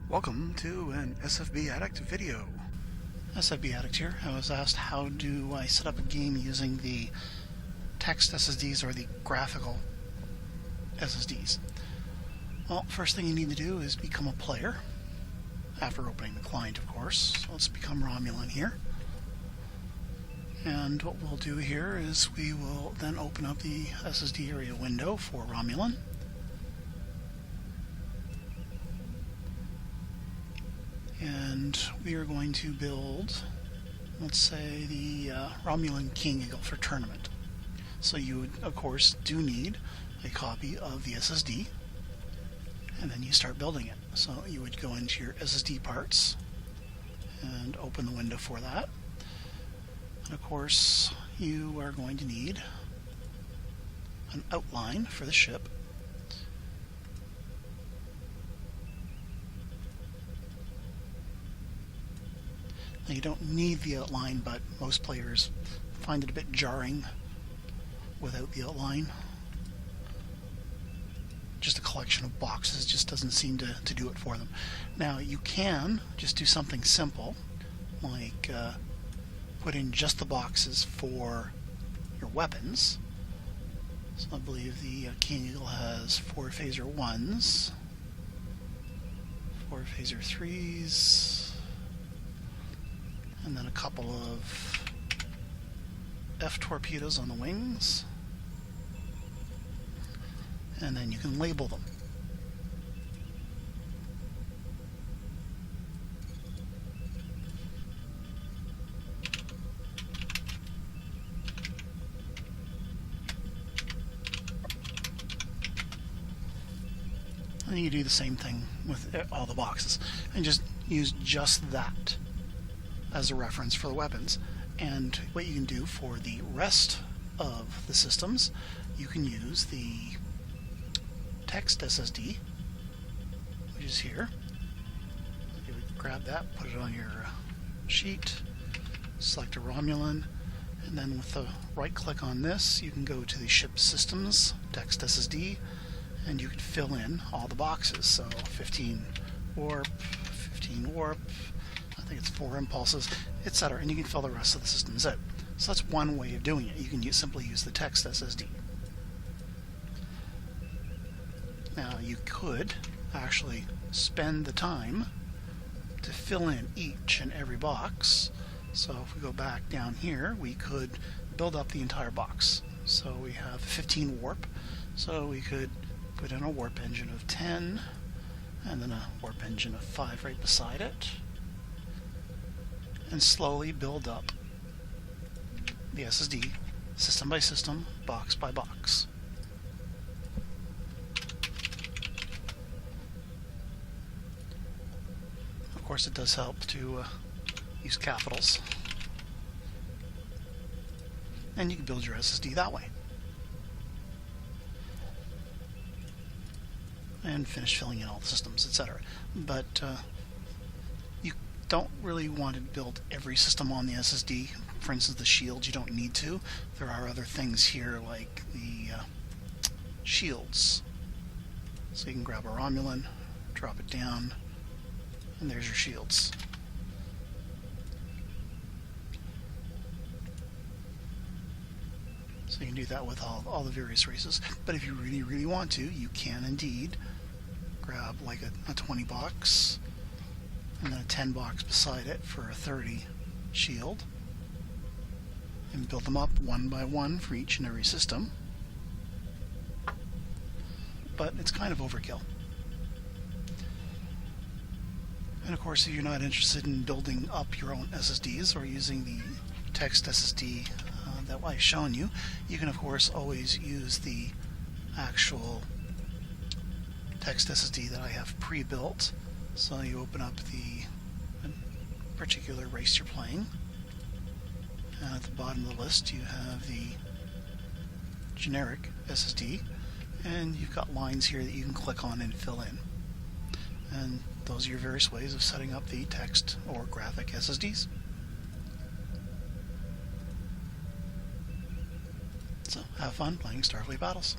Welcome to an SFB Addict video. SFB Addict here. I was asked how do I set up a game using the text SSDs or the graphical SSDs. Well, first thing you need to do is become a player, after opening the client of course. So let's become Romulan here. And what we'll do here is we will then open up the SSD area window for Romulan. And we are going to build, let's say, the Romulan King Eagle for tournament. So you would, of course, do need a copy of the SSD, and then you start building it. So you would go into your SSD parts and open the window for that. And of course, you are going to need an outline for the ship. Now, you don't need the outline, but most players find it a bit jarring without the outline. Just a collection of boxes just doesn't seem to do it for them. Now, you can just do something simple, like put in just the boxes for your weapons. So I believe the King Eagle has 4 phaser 1s, 4 phaser 3s, and then a couple of F torpedoes on the wings, and then you can label them. And you do the same thing with all the boxes, and just use just that as a reference for the weapons. And what you can do for the rest of the systems, you can use the text SSD, which is here. You would grab that, put it on your sheet, select a Romulan, and then with the right click on this, you can go to the ship systems, text SSD, and you can fill in all the boxes. So 15 warp, I think it's 4 impulses, etc. And you can fill the rest of the systems out. So that's one way of doing it. You can simply use the text SSD. Now you could actually spend the time to fill in each and every box. So if we go back down here, we could build up the entire box. So we have 15 warp, so we could put in a warp engine of 10, and then a warp engine of 5 right beside it, and slowly build up the SSD system by system, box by box. Of course, it does help to use capitals, and you can build your SSD that way. And finish filling in all the systems, etc. But you don't really want to build every system on the SSD. For instance, the shields, you don't need to. There are other things here like the shields. So you can grab a Romulan, drop it down, and there's your shields. So you can do that with all the various races. But if you really, really want to, you can indeed grab like a 20 box and then a 10 box beside it for a 30 shield, and build them up one by one for each and every system. But it's kind of overkill. And of course, if you're not interested in building up your own SSDs or using the text SSD that I've shown you, you can of course always use the actual text SSD that I have pre-built. So you open up the particular race you're playing, and at the bottom of the list you have the generic SSD, and you've got lines here that you can click on and fill in. And those are your various ways of setting up the text or graphic SSDs. So have fun playing Starfleet battles.